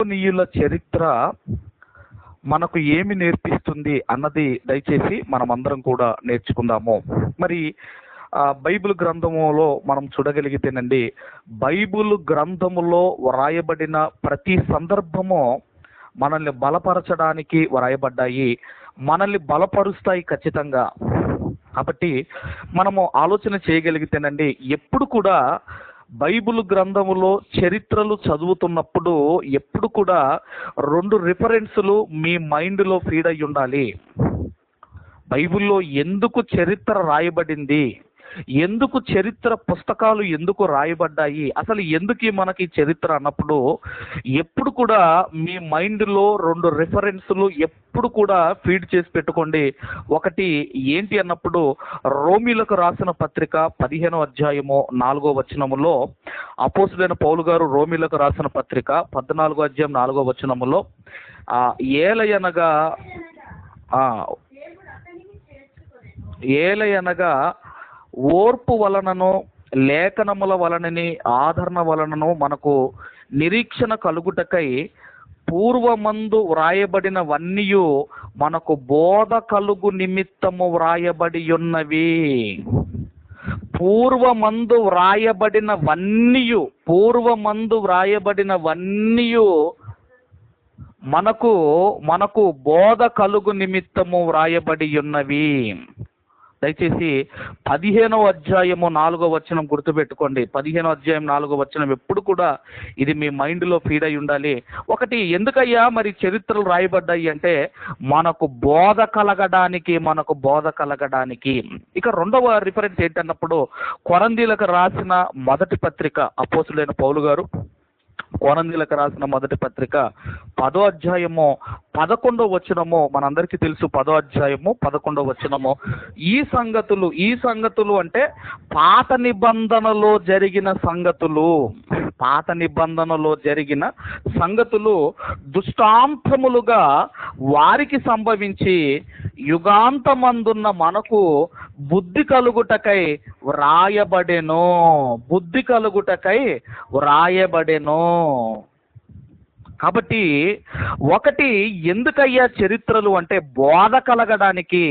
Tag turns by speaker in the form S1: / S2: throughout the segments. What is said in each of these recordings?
S1: నీయుల చరిత్ర మనకు ఏమి నేర్పిస్తుంది అన్నది దయచేసి మనమందరం కూడా నేర్చుకుందాము. మరి బైబిల్ గ్రంథములో మనం చూడగలిగితేనండి, బైబిల్ గ్రంథములో వ్రాయబడిన ప్రతి సందర్భము మనల్ని బలపరచడానికి వ్రాయబడ్డాయి, మనల్ని బలపరుస్తాయి ఖచ్చితంగా. కాబట్టి మనము ఆలోచన చేయగలిగితేనండి, ఎప్పుడు కూడా బైబిల్ గ్రంథములో చరిత్రలు చదువుతున్నప్పుడు ఎప్పుడు కూడా 2 రిఫరెన్సులు మీ మైండ్లో ఫీడ్ అయి ఉండాలి. బైబిల్లో ఎందుకు చరిత్ర రాయబడింది, ఎందుకు చరిత్ర పుస్తకాలు ఎందుకు రాయబడ్డాయి, అసలు ఎందుకు మనకి చరిత్ర అన్నప్పుడు ఎప్పుడు కూడా మీ మైండ్లో 2 రిఫరెన్సులు ఎప్పుడు కూడా ఫీడ్ చేసి పెట్టుకోండి. ఒకటి ఏంటి అన్నప్పుడు, రోమీలకు రాసిన పత్రిక 15వ అధ్యాయము 4వ వచనములో అపోస్తులైన పౌలు గారు రోమీలకు రాసిన పత్రిక 14వ అధ్యాయం 4వ వచనములో ఏలయనగా ఓర్పు వలనను లేఖనముల వలనని ఆదరణ వలనను మనకు నిరీక్షణ కలుగుటకై పూర్వమందు వ్రాయబడినవన్నీయు మనకు బోధ కలుగు నిమిత్తము వ్రాయబడి ఉన్నవి. పూర్వమందు వ్రాయబడినవన్నీయు మనకు బోధ కలుగు నిమిత్తము వ్రాయబడి ఉన్నవి. దయచేసి 15వ అధ్యాయము 4వ వచనం గుర్తుపెట్టుకోండి. 15వ అధ్యాయం 4వ వచనం ఎప్పుడు కూడా ఇది మీ మైండ్లో ఫీడ్ అయి ఉండాలి. ఒకటి, ఎందుకయ్యా మరి చరిత్రలు రాయబడ్డాయి అంటే మనకు బోధ కలగడానికి. ఇక 2వ రిఫరెన్స్ ఏంటన్నప్పుడు, కొరంథీయులకు రాసిన మొదటి పత్రిక అపోస్తులైన పౌలు గారు కొరంథీయులకు రాసిన మొదటి పత్రిక 10వ అధ్యాయము 11వ వచనము మనందరికీ తెలుసు. 10వ అధ్యాయము 11వ వచనము, ఈ సంగతులు అంటే పాత నిబంధనలో జరిగిన సంగతులు దుష్టాంతములుగా వారికి సంభవించి యుగాంతమందున్న మనకు బుద్ధి కలుగుటకై వ్రాయబడెను. కాబట్టి ఒకటి, ఎందుకయ్యా చరిత్రలు అంటే బోధ కలగడానికి,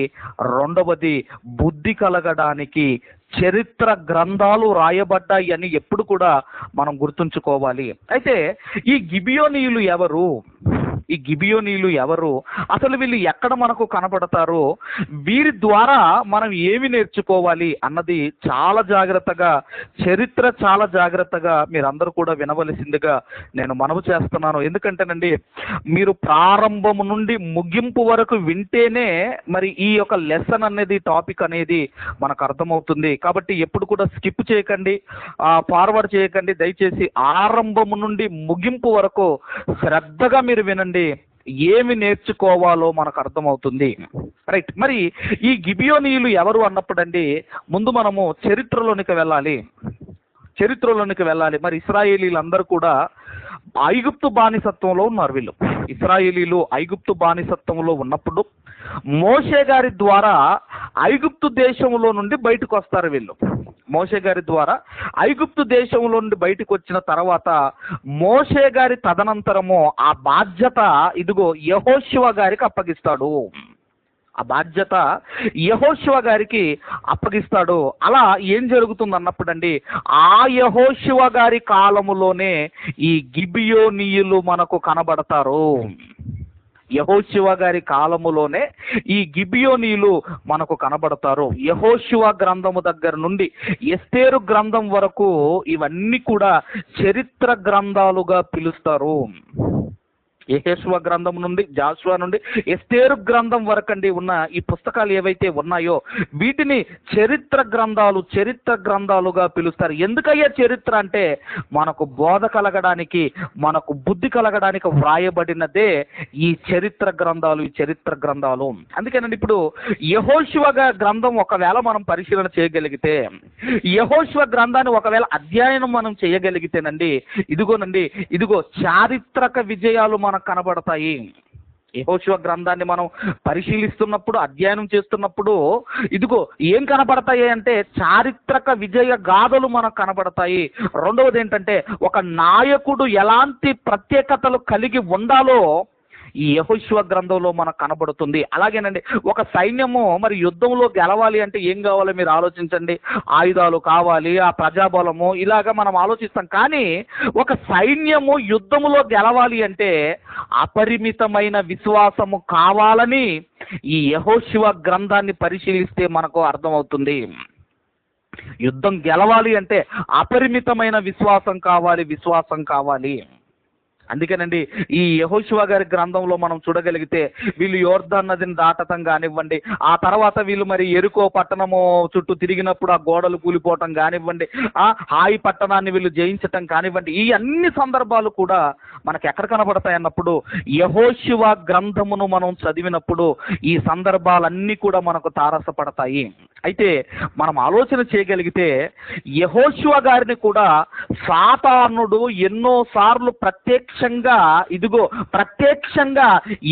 S1: 2వది బుద్ధి కలగడానికి చరిత్ర గ్రంథాలు రాయబడ్డాయి అని ఎప్పుడు కూడా మనం గుర్తుంచుకోవాలి. అయితే ఈ గిబియోనీయులు ఎవరు, అసలు వీళ్ళు ఎక్కడ మనకు కనబడతారు, వీరి ద్వారా మనం ఏమి నేర్చుకోవాలి అన్నది చాలా జాగ్రత్తగా మీరందరూ కూడా వినవలసిందిగా నేను మనవి చేస్తున్నాను. ఎందుకంటేనండి, మీరు ప్రారంభం నుండి ముగింపు వరకు వింటేనే మరి ఈ యొక్క లెసన్ అనేది, టాపిక్ అనేది మనకు అర్థమవుతుంది. కాబట్టి ఎప్పుడు కూడా స్కిప్ చేయకండి, ఫార్వర్డ్ చేయకండి. దయచేసి ఆరంభం నుండి ముగింపు వరకు శ్రద్ధగా మీరు వినండి, ఏమి నేర్చుకోవాలో మనకు అర్థమవుతుంది. రైట్. మరి ఈ గిబియోనీయులు ఎవరు అన్నప్పుడండి, ముందు మనము చరిత్రలోనికి వెళ్ళాలి. మరి ఇశ్రాయేలీలందరూ కూడా ఐగుప్తు బానిసత్వంలో ఉన్నారు. ఇశ్రాయేలీలు ఐగుప్తు బానిసత్వంలో ఉన్నప్పుడు మోషే గారి ద్వారా ఐగుప్తు దేశంలో నుండి బయటకు వస్తారు. మోషే గారి ద్వారా ఐగుప్తు దేశంలో నుండి బయటకు వచ్చిన తర్వాత మోషే గారి తదనంతరము ఆ బాధ్యత ఇదిగో యెహోషువ గారికి అప్పగిస్తాడు. అలా ఏం జరుగుతుంది అన్నప్పుడండి, ఆ యెహోషువ గారి కాలములోనే ఈ గిబియోనీయులు మనకు కనబడతారు. యెహోషువ గారి కాలములోనే ఈ గిబియోనీయులు మనకు కనబడతారు. యెహోషువ గ్రంథము దగ్గర నుండి ఎస్తేరు గ్రంథం వరకు ఇవన్నీ కూడా చరిత్ర గ్రంథాలుగా పిలుస్తారు. యెహోషువ గ్రంథం నుండి, జాషువా నుండి ఎస్తేరు గ్రంథం వరకండి ఉన్న ఈ పుస్తకాలు ఏవైతే ఉన్నాయో వీటిని చరిత్ర గ్రంథాలుగా పిలుస్తారు. ఎందుకయ్యా చరిత్ర అంటే మనకు బోధ కలగడానికి, మనకు బుద్ధి కలగడానికి వ్రాయబడినదే ఈ చరిత్ర గ్రంథాలు. అందుకేనండి, ఇప్పుడు యెహోషువ గ్రంథం ఒకవేళ మనం పరిశీలన చేయగలిగితే, యెహోషువ గ్రంథాన్ని ఒకవేళ అధ్యయనం మనం చేయగలిగితేనండి, ఇదిగో చారిత్రక విజయాలు మనకు కనబడతాయి. యెహోషువ గ్రంథాన్ని మనం పరిశీలిస్తున్నప్పుడు, అధ్యయనం చేస్తున్నప్పుడు ఇదిగో ఏం కనబడతాయి అంటే చారిత్రక విజయ గాథలు మనకు కనబడతాయి. రెండవది ఏంటంటే ఒక నాయకుడు ఎలాంటి ప్రత్యేకతలు కలిగి ఉండాలో ఈ యెహోషువ గ్రంథంలో మనకు కనబడుతుంది. అలాగేనండి, ఒక సైన్యము మరి యుద్ధంలో గెలవాలి అంటే ఏం కావాలో మీరు ఆలోచించండి. ఆయుధాలు కావాలి, ఆ ప్రజాబలము, ఇలాగా మనం ఆలోచిస్తాం. కానీ ఒక సైన్యము యుద్ధములో గెలవాలి అంటే అపరిమితమైన విశ్వాసము కావాలని ఈ యెహోషువ గ్రంథాన్ని పరిశీలిస్తే మనకు అర్థమవుతుంది. యుద్ధం గెలవాలి అంటే అపరిమితమైన విశ్వాసం కావాలి. అందుకేనండి ఈ యెహోషువ గారి గ్రంథంలో మనం చూడగలిగితే వీళ్ళు యోర్దాను నదిని దాటడం కానివ్వండి, ఆ తర్వాత వీళ్ళు మరి యెరికో పట్టణము చుట్టూ తిరిగినప్పుడు ఆ గోడలు కూలిపోవటం కానివ్వండి, ఆ హాయి పట్టణాన్ని వీళ్ళు జయించటం కానివ్వండి, ఈ అన్ని సందర్భాలు కూడా మనకు ఎక్కడ కనబడతాయి అన్నప్పుడు యెహోషువ గ్రంథమును మనం చదివినప్పుడు ఈ సందర్భాలన్నీ కూడా మనకు తారసపడతాయి. అయితే మనం ఆలోచన చేయగలిగితే యెహోషువ గారిని కూడా సాతానుడు ఎన్నోసార్లు ప్రత్యక్షంగా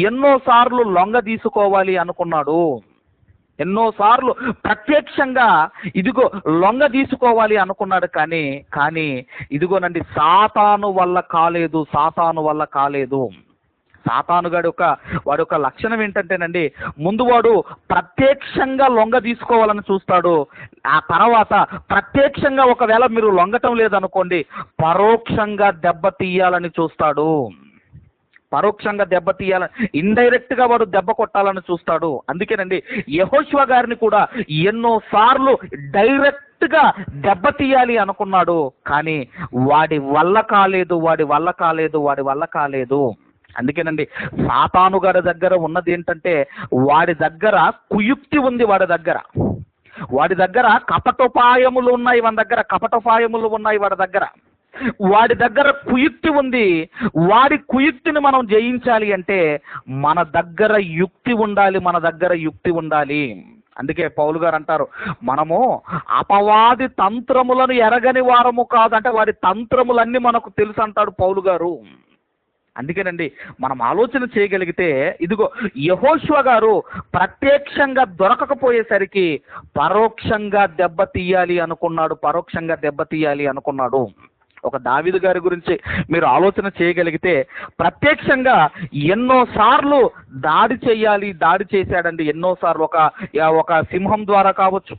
S1: ఎన్నోసార్లు లొంగ తీసుకోవాలి అనుకున్నాడు. ఎన్నోసార్లు ప్రత్యక్షంగా లొంగ తీసుకోవాలి అనుకున్నాడు. కానీ ఇదిగోనండి సాతాను వల్ల కాలేదు. సాతానుగాడు వాడి యొక్క లక్షణం ఏంటంటేనండి, ముందు వాడు ప్రత్యక్షంగా లొంగ తీసుకోవాలని చూస్తాడు. ఆ తర్వాత ప్రత్యక్షంగా ఒకవేళ మీరు లొంగటం లేదనుకోండి, పరోక్షంగా దెబ్బతీయాలని చూస్తాడు. ఇండైరెక్ట్గా వాడు దెబ్బ కొట్టాలని చూస్తాడు. అందుకేనండి యెహోషువ గారిని కూడా ఎన్నోసార్లు డైరెక్ట్గా దెబ్బతీయాలి అనుకున్నాడు. కానీ వాడి వల్ల కాలేదు. అందుకేనండి సాతాను గారి దగ్గర ఉన్నది ఏంటంటే వాడి దగ్గర కుయుక్తి ఉంది. వాడి దగ్గర కపటోపాయములు ఉన్నాయి. వాడి దగ్గర కుయుక్తి ఉంది. వాడి కుయుక్తిని మనం జయించాలి అంటే మన దగ్గర యుక్తి ఉండాలి. అందుకే పౌలు గారు అంటారు, మనము అపవాది తంత్రములను ఎరగని వారము కాదు, అంటే వాడి తంత్రములన్నీ మనకు తెలుసు అంటాడు పౌలు గారు. అందుకేనండి మనం ఆలోచన చేయగలిగితే యెహోషువ గారు ప్రత్యక్షంగా దొరకకపోయేసరికి పరోక్షంగా దెబ్బతీయాలి అనుకున్నాడు. ఒక దావీదు గారి గురించి మీరు ఆలోచన చేయగలిగితే ప్రత్యక్షంగా ఎన్నోసార్లు దాడి చేశాడండి. ఎన్నోసార్లు ఒక సింహం ద్వారా కావచ్చు,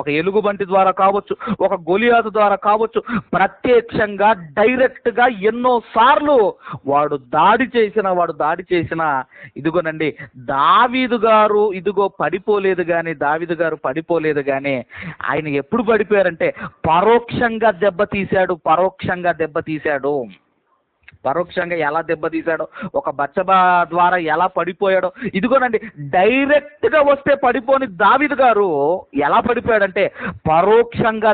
S1: ఒక ఎలుగుబంటి ద్వారా కావచ్చు, ఒక గొలియాతు ద్వారా కావచ్చు, ప్రత్యక్షంగా డైరెక్ట్గా ఎన్నోసార్లు వాడు దాడి చేసిన ఇదిగోనండి దావీదు గారు పడిపోలేదు కానీ ఆయన ఎప్పుడు పడిపోయారంటే పరోక్షంగా దెబ్బతీశాడు. పరోక్షంగా ఎలా దెబ్బతీశాడో, ఒక బచ్చబా ద్వారా ఎలా పడిపోయాడో, ఇదిగోనండి డైరెక్ట్గా వస్తే పడిపోని దావీదు గారు ఎలా పడిపోయాడంటే పరోక్షంగా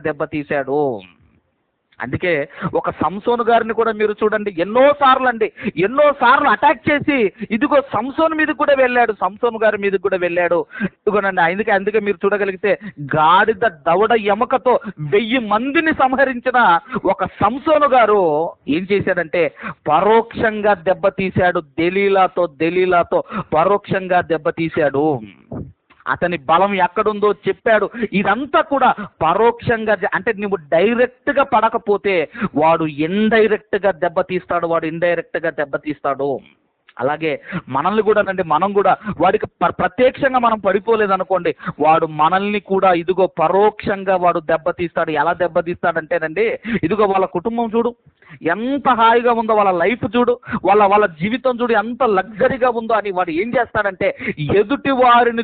S1: దెబ్బతీశాడు. అందుకే ఒక సంసోను గారిని కూడా మీరు చూడండి, ఎన్నోసార్లు అటాక్ చేసి సంసోను మీద కూడా వెళ్ళాడు, సంసోను గారి మీద కూడా వెళ్ళాడు. ఇదిగోనండి అందుకే మీరు చూడగలిగితే గాడిద దవడ ఎముకతో 1000 మందిని సంహరించిన ఒక సంసోను గారు ఏం చేశాడంటే పరోక్షంగా దెబ్బతీశాడు. దెలీలాతో పరోక్షంగా దెబ్బతీశాడు. అతని బలం ఎక్కడుందో చెప్పాడు. ఇదంతా కూడా పరోక్షంగా, అంటే నువ్వు డైరెక్ట్గా పడకపోతే వాడు ఇండైరెక్ట్గా దెబ్బతీస్తాడు. అలాగే మనల్ని కూడా మనం కూడా వాడికి ప్రత్యక్షంగా మనం పడిపోలేదనుకోండి, వాడు మనల్ని కూడా పరోక్షంగా వాడు దెబ్బతీస్తాడు. ఎలా దెబ్బతీస్తాడంటేనండి వాళ్ళ కుటుంబం చూడు ఎంత హాయిగా ఉందో, వాళ్ళ లైఫ్ చూడు, వాళ్ళ జీవితం చూడు ఎంత లగ్జరీగా ఉందో అని వాడు ఏం చేస్తాడంటే ఎదుటి వారిని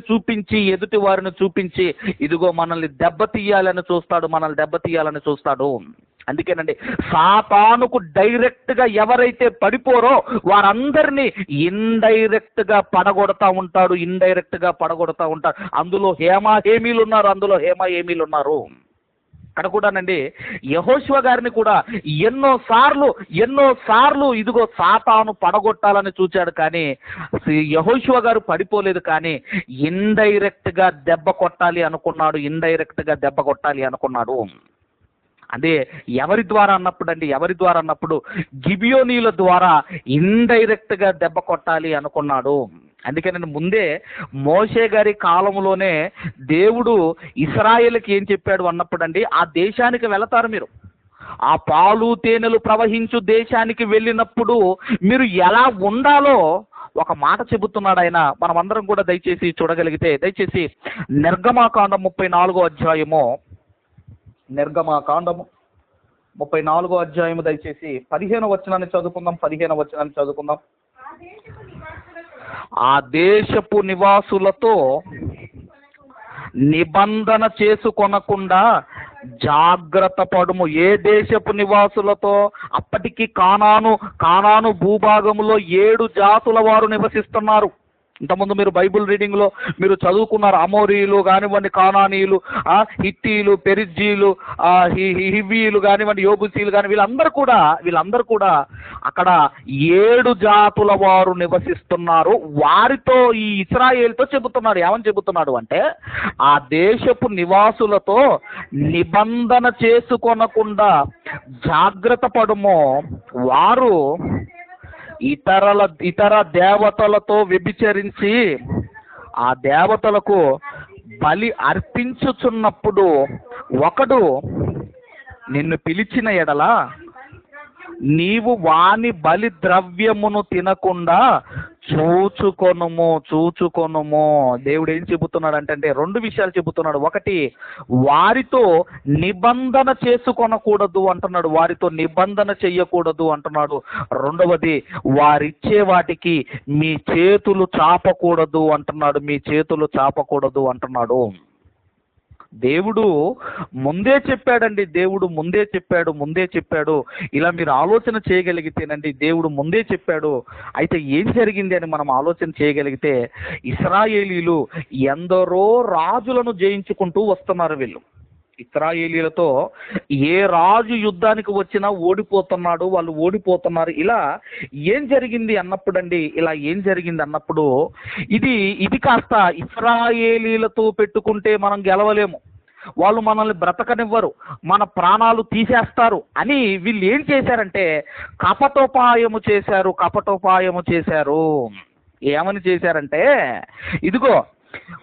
S1: చూపించి మనల్ని దెబ్బతీయాలని చూస్తాడు. అందుకేనండి సాతానుకు డైరెక్ట్గా ఎవరైతే పడిపోరో వారందరినీ ఇండైరెక్ట్గా పడగొడతా ఉంటాడు. అందులో హేమీలు ఉన్నారు. అక్కడ కూడానండి యెహోషువ గారిని కూడా ఎన్నోసార్లు సాతాను పడగొట్టాలని చూచాడు. కానీ యెహోషువ గారు పడిపోలేదు. కానీ ఇండైరెక్ట్గా దెబ్బ కొట్టాలి అనుకున్నాడు. అదే ఎవరి ద్వారా అన్నప్పుడు అండి, ఎవరి ద్వారా అన్నప్పుడు గిబియోనీల ద్వారా ఇండైరెక్ట్గా దెబ్బ కొట్టాలి అనుకున్నాడు. అందుకేనండి ముందే మోషే గారి కాలంలోనే దేవుడు ఇశ్రాయేలుకి ఏం చెప్పాడు అన్నప్పుడు అండి, ఆ దేశానికి వెళతారు మీరు, ఆ పాలు తేనెలు ప్రవహించు దేశానికి వెళ్ళినప్పుడు మీరు ఎలా ఉండాలో ఒక మాట చెబుతున్నాడు ఆయన. మనం అందరం కూడా దయచేసి చూడగలిగితే, దయచేసి నిర్గమాకాండం 34వ అధ్యాయము, నిర్గమాకాండము 34వ అధ్యాయము దయచేసి 15వ వచనాన్ని చదువుకుందాం. 15వ వచనాన్ని చదువుకుందాం. ఆ దేశపు నివాసులతో నిబంధన చేసుకొనకుండా జాగ్రత్త పడుము. ఏ దేశపు నివాసులతో? అప్పటికి కానాను భూభాగంలో 7 జాతుల వారు నివసిస్తున్నారు. ఇంతకుముందు మీరు బైబుల్ రీడింగ్లో మీరు చదువుకున్నారు. అమోరీలు కానివ్వండి, కానానీయులు, హిత్తీలు, పెరిజ్జీలు, హివ్వీలు కానివ్వండి, యోబుసీలు కానీ వీళ్ళందరూ కూడా అక్కడ 7 జాతుల వారు నివసిస్తున్నారు. వారితో ఈ ఇశ్రాయేలుతో చెబుతున్నాడు. ఏమని చెబుతున్నాడు అంటే, ఆ దేశపు నివాసులతో నిబంధన చేసుకొనకుండా జాగ్రత్త పడుము. వారు ఇతర దేవతలతో వ్యభిచరించి ఆ దేవతలకు బలి అర్పించుచున్నప్పుడు ఒకడు నిన్ను పిలిచిన ఎడల నీవు వాని బలి ద్రవ్యమును తినకుండా చూచుకొనుము. దేవుడు ఏం చెబుతున్నాడు అంటే 2 విషయాలు చెబుతున్నాడు. ఒకటి, వారితో నిబంధన చేసుకొనకూడదు అంటున్నాడు, వారితో నిబంధన చెయ్యకూడదు అంటున్నాడు. రెండవది, వారిచ్చే వాటికి మీ చేతులు చాపకూడదు అంటున్నాడు, మీ చేతులు చాపకూడదు అంటున్నాడు. దేవుడు ముందే చెప్పాడండి, దేవుడు ముందే చెప్పాడు. ఇలా మీరు ఆలోచన చేయగలిగితేనండి, దేవుడు ముందే చెప్పాడు. అయితే ఏం జరిగింది అని మనం ఆలోచన చేయగలిగితే, ఇశ్రాయేలీలు ఎందరో రాజులను జయించుకుంటూ వస్తున్నారు. వీళ్ళు ఇశ్రాయేలీలతో ఏ రాజు యుద్ధానికి వచ్చినా ఓడిపోతున్నాడు, వాళ్ళు ఓడిపోతున్నారు. ఇలా ఏం జరిగింది అన్నప్పుడు ఇది కాస్త ఇశ్రాయేలీలతో పెట్టుకుంటే మనం గెలవలేము, వాళ్ళు మనల్ని బ్రతకనివ్వరు, మన ప్రాణాలు తీసేస్తారు అని వీళ్ళు ఏం చేశారంటే కపటోపాయము చేశారు. ఏమని చేశారంటే, ఇదిగో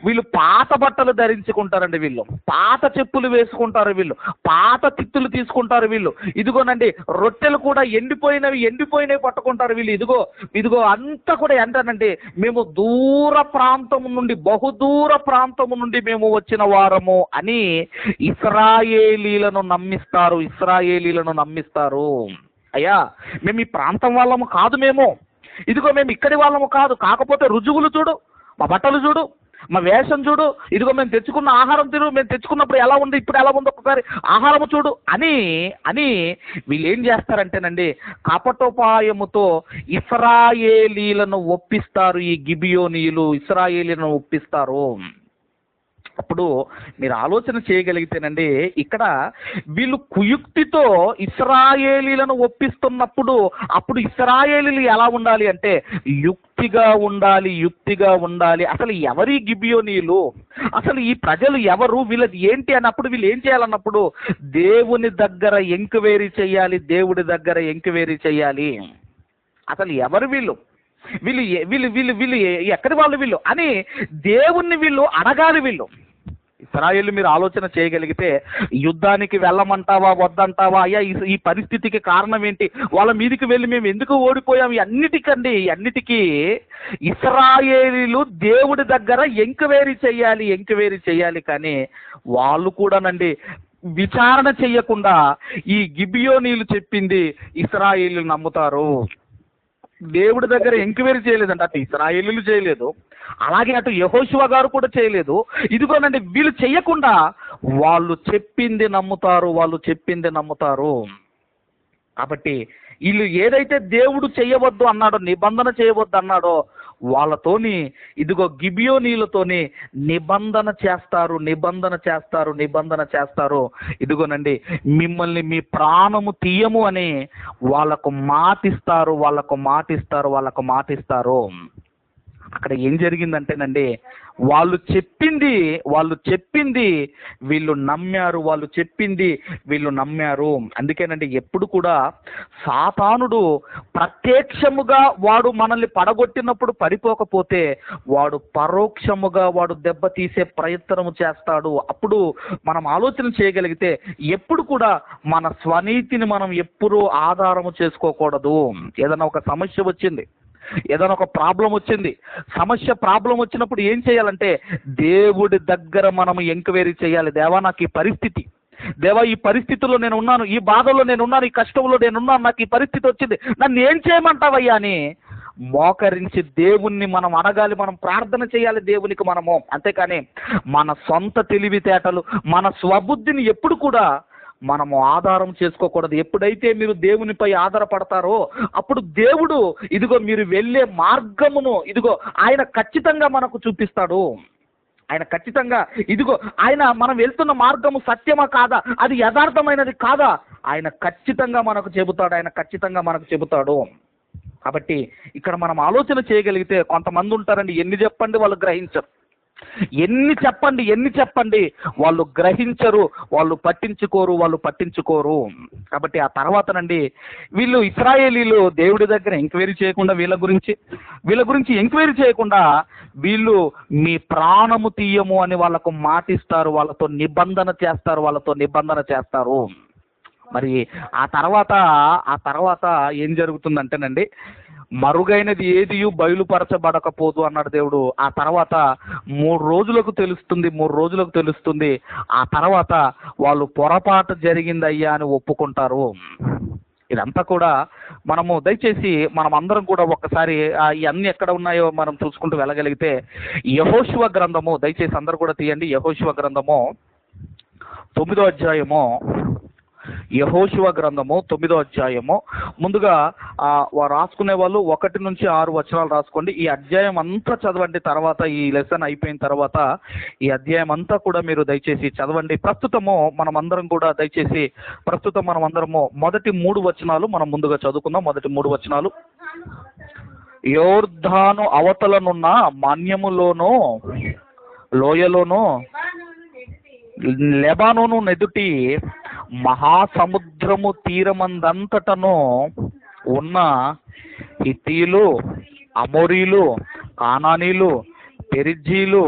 S1: వీళ్ళు పాత బట్టలు ధరించుకుంటారండి, వీళ్ళు పాత చెప్పులు వేసుకుంటారు, వీళ్ళు పాత తిత్తులు తీసుకుంటారు, వీళ్ళు ఇదిగోనండి రొట్టెలు కూడా ఎండిపోయినవి పట్టుకుంటారు. వీళ్ళు ఇదిగో అంతా కూడా ఏంటనండి, మేము బహుదూర ప్రాంతము నుండి మేము వచ్చిన వారము అని ఇశ్రాయేలీలను నమ్మిస్తారు. అయ్యా, మేము ఈ ప్రాంతం వాళ్ళము కాదు, మేము ఇక్కడి వాళ్ళము కాదు, కాకపోతే రుజువులు చూడు, మా బట్టలు చూడు, మా వేషం చూడు, ఇదిగో మేము తెచ్చుకున్న ఆహారం తిరు, మేము తెచ్చుకున్నప్పుడు ఎలా ఉంది, ఇప్పుడు ఎలా ఉంది, ఒకసారి ఆహారము చూడు అని వీళ్ళు ఏం చేస్తారంటేనండి, కపటోపాయముతో ఇశ్రాయేలీలను ఒప్పిస్తారు. ఈ గిబియోనీయులు ఇశ్రాయేలీలను ఒప్పిస్తారు. అప్పుడు మీరు ఆలోచన చేయగలిగితేనండి, ఇక్కడ వీళ్ళు కుయుక్తితో ఇశ్రాయేలీలను ఒప్పిస్తున్నప్పుడు అప్పుడు ఇశ్రాయేలీలు ఎలా ఉండాలి అంటే యుక్తిగా ఉండాలి. అసలు ఎవరి గిబియోనీయులు, అసలు ఈ ప్రజలు ఎవరు, వీళ్ళది ఏంటి అన్నప్పుడు వీళ్ళు ఏం చేయాలన్నప్పుడు దేవుని దగ్గర ఎంక్వైరీ చేయాలి. అసలు ఎవరు వీళ్ళు ఎక్కడి వాళ్ళు వీళ్ళు అని దేవుణ్ణి వీళ్ళు అడగాలి. వీళ్ళు ఇశ్రాయేలు మీరు ఆలోచన చేయగలిగితే, యుద్ధానికి వెళ్ళమంటావా వద్దంటావా, అయ్యా ఈ పరిస్థితికి కారణం ఏంటి, వాళ్ళ మీదకి వెళ్ళి మేము ఎందుకు ఓడిపోయాం, అన్నిటికీ ఇశ్రాయేలీలు దేవుడి దగ్గర ఎంక్వైరీ చేయాలి. కానీ వాళ్ళు కూడానండి విచారణ చెయ్యకుండా ఈ గిబియోనీలు చెప్పింది ఇశ్రాయేలీలు నమ్ముతారు. దేవుడి దగ్గర ఎంక్వైరీ చేయలేదంట, అటు ఇశ్రాయేలీలు చేయలేదు, అలాగే అటు యెహోషువ గారు కూడా చేయలేదు. ఇదిగోనండి వీళ్ళు చెయ్యకుండా వాళ్ళు చెప్పింది నమ్ముతారు. కాబట్టి వీళ్ళు ఏదైతే దేవుడు చేయవద్దు అన్నాడో, నిబంధన చేయవద్దు అన్నాడో, వాళ్ళతోని ఇదిగో గిబియోనీలతోని నిబంధన చేస్తారు. ఇదిగోనండి మిమ్మల్ని మీ ప్రాణము తీయము అని వాళ్ళకు మాటిస్తారు. అక్కడ ఏం జరిగిందంటేనండి, వాళ్ళు చెప్పింది వీళ్ళు నమ్మారు, వాళ్ళు చెప్పింది వీళ్ళు నమ్మారు. అందుకేనండి ఎప్పుడు కూడా సాతానుడు ప్రత్యక్షముగా వాడు మనల్ని పడగొట్టినప్పుడు పడిపోకపోతే వాడు పరోక్షముగా వాడు దెబ్బతీసే ప్రయత్నము చేస్తాడు. అప్పుడు మనం ఆలోచన చేయగలిగితే ఎప్పుడు కూడా మన స్వనీతిని మనం ఎప్పుడూ ఆధారము చేసుకోకూడదు. ఏదైనా ఒక సమస్య వచ్చింది, ఏదైనా ఒక ప్రాబ్లం వచ్చినప్పుడు ఏం చేయాలంటే దేవుడి దగ్గర మనం ఎంక్వైరీ చేయాలి. దేవా, నాకు ఈ పరిస్థితి, దేవా ఈ పరిస్థితుల్లో నేను ఉన్నాను, ఈ బాధలో నేను ఉన్నాను, ఈ కష్టంలో నేను ఉన్నాను, నాకు ఈ పరిస్థితి వచ్చింది, నన్ను ఏం చేయమంటావయ్యా అని మోకరించి దేవుణ్ణి మనం అడగాలి, మనం ప్రార్థన చేయాలి దేవునికి మనము. అంతేకాని మన సొంత తెలివితేటలు, మన స్వబుద్ధిని ఎప్పుడు కూడా మనము ఆధారం చేసుకోకూడదు. ఎప్పుడైతే మీరు దేవునిపై ఆధారపడతారో అప్పుడు దేవుడు ఇదిగో మీరు వెళ్ళే మార్గమును ఇదిగో ఆయన ఖచ్చితంగా మనకు చూపిస్తాడు. ఆయన ఖచ్చితంగా ఇదిగో మనం వెళ్తున్న మార్గము సత్యమా కాదా, అది యథార్థమైనది కాదా, ఆయన ఖచ్చితంగా మనకు చెబుతాడు. కాబట్టి ఇక్కడ మనం ఆలోచన చేయగలిగితే, కొంతమంది ఉంటారండి, ఎన్ని చెప్పండి వాళ్ళు గ్రహించరు, ఎన్ని చెప్పండి వాళ్ళు గ్రహించరు, వాళ్ళు పట్టించుకోరు. కాబట్టి ఆ తర్వాతనండి వీళ్ళు ఇశ్రాయేలీలు దేవుడి దగ్గర ఎంక్వైరీ చేయకుండా, వీళ్ళ గురించి ఎంక్వైరీ చేయకుండా వీళ్ళు మీ ప్రాణము తీయము అని వాళ్ళకు మాటిస్తారు, వాళ్ళతో నిబంధన చేస్తారు. మరి ఆ తర్వాత ఏం జరుగుతుందంటేనండి, మరుగైనది ఏదియు బయలుపరచబడకపోదు అన్నాడు దేవుడు. ఆ తర్వాత 3 రోజులకు తెలుస్తుంది. ఆ తర్వాత వాళ్ళు పొరపాటు జరిగిందయ్యా అని ఒప్పుకుంటారు. ఇదంతా కూడా మనము దయచేసి మనం అందరం కూడా ఒక్కసారి ఇవన్నీ ఎక్కడ ఉన్నాయో మనం చూసుకుంటూ వెళ్ళగలిగితే, యెహోషువ గ్రంథము, దయచేసి అందరూ కూడా తీయండి, యెహోషువ గ్రంథము 9వ అధ్యాయము, యెహోషువ గ్రంథము 9వ అధ్యాయము. ముందుగా రాసుకునే వాళ్ళు 1 నుంచి 6 వచనాలు రాసుకోండి. ఈ అధ్యాయం అంతా చదవండి. తర్వాత ఈ లెసన్ అయిపోయిన తర్వాత ఈ అధ్యాయం అంతా కూడా మీరు దయచేసి చదవండి. మనం అందరము మొదటి 3 వచనాలు మనం ముందుగా చదువుకుందాం. మొదటి 3 వచనాలు. యోర్దాను అవతలనున్న మాన్యములోను లోయలోను లెబానోను నెదుటి మహాసముద్రము తీరమందంతటను ఉన్న హిత్తీయులు, అమోరీలు, కానానీలు, పెరిజ్జీలు,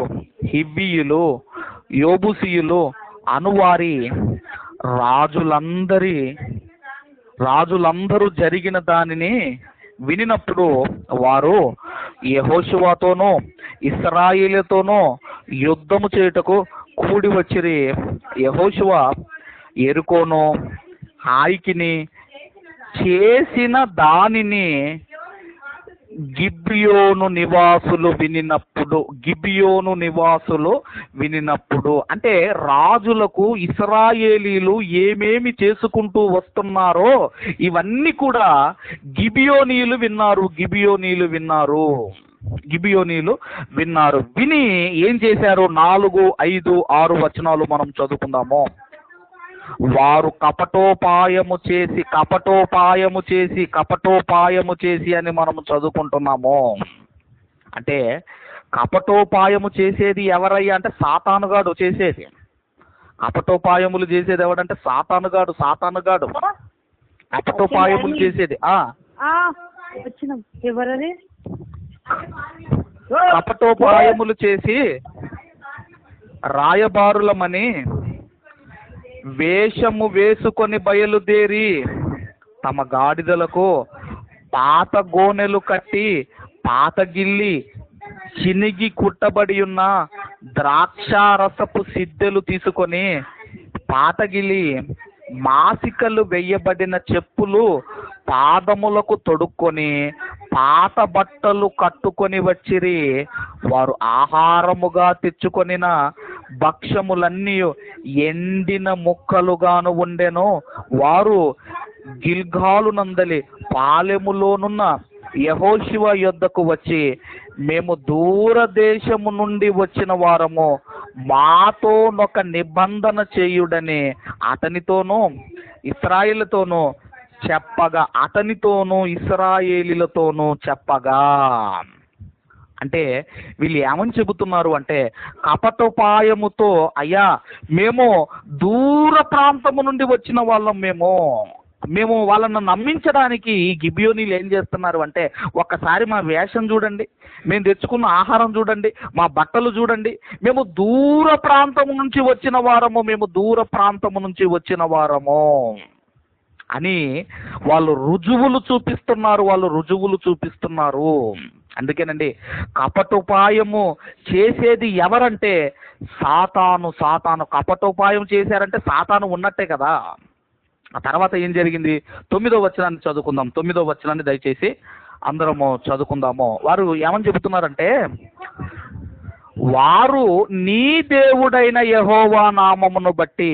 S1: హివ్వీయులు, యోబుసీయులు అనువారి రాజులందరూ జరిగిన దానిని వినినప్పుడు వారు యెహోషువతోనూ ఇశ్రాయేలుతోనూ యుద్ధము చేయుటకు కూడి వచ్చిరి. యెహోషువ యెరికోను హాయికిని చేసిన దానిని గిబియోను నివాసులు వినినప్పుడు అంటే రాజులకు ఇశ్రాయేలీలు ఏమేమి చేసుకుంటూ వస్తున్నారో ఇవన్నీ కూడా గిబియోనీయులు విన్నారు. విని ఏం చేశారు? 4, 5, 6 వచనాలు మనం చదువుకుందాము. వారు కపటోపాయము చేసి అని మనం చదువుకుంటున్నాము. అంటే కపటోపాయము చేసేది ఎవరయ్యా అంటే సాతానుగాడు చేసేది. కపటోపాయములు చేసేది ఎవడంటే సాతానుగాడు. కపటోపాయములు చేసేది కపటోపాయములు చేసి రాయబారులమని వేషము వేసుకొని బయలుదేరి తమ గాడిదలకు పాత గోనెలు కట్టి పాత గిల్లి చినిగి కుట్టబడి ఉన్న ద్రాక్షారసపు సిద్దెలు తీసుకొని పాతగిలి మాసికలు వెయ్యబడిన చెప్పులు పాదములకు తొడుక్కొని పాత బట్టలు కట్టుకొని వచ్చిరి. వారు ఆహారముగా తెచ్చుకొనిన భక్ష్యములన్నీ ఎండిన ముక్కలుగాను ఉండెను. వారు గిల్గాలు నందలి పాలెములోనున్న యెహోషువ యొద్దకు వచ్చి, మేము దూరదేశము నుండి వచ్చిన వారము, మాతోనొక నిబంధన చేయుడని అతనితోనూ ఇశ్రాయేలుతోనూ చెప్పగా అంటే వీళ్ళు ఏమని చెబుతున్నారు అంటే, కపటోపాయముతో అయ్యా మేము దూర ప్రాంతము నుండి వచ్చిన వాళ్ళం, మేము వాళ్ళను నమ్మించడానికి ఈ గిబియోనీలు ఏం చేస్తున్నారు అంటే, ఒక్కసారి మా వేషం చూడండి, మేము తెచ్చుకున్న ఆహారం చూడండి, మా బట్టలు చూడండి, మేము దూర ప్రాంతము నుంచి వచ్చిన వారము, అని వాళ్ళు రుజువులు చూపిస్తున్నారు. అందుకేనండి, కపటోపాయము చేసేది ఎవరంటే సాతాను. కపటోపాయం చేశారంటే సాతాను ఉన్నట్టే కదా. ఆ తర్వాత ఏం జరిగింది? 9వ వచనాన్ని చదువుకుందాం. 9వ వచనాన్ని దయచేసి అందరము చదువుకుందాము. వారు ఏమని చెబుతున్నారంటే, వారు నీ దేవుడైన యెహోవా నామమును బట్టి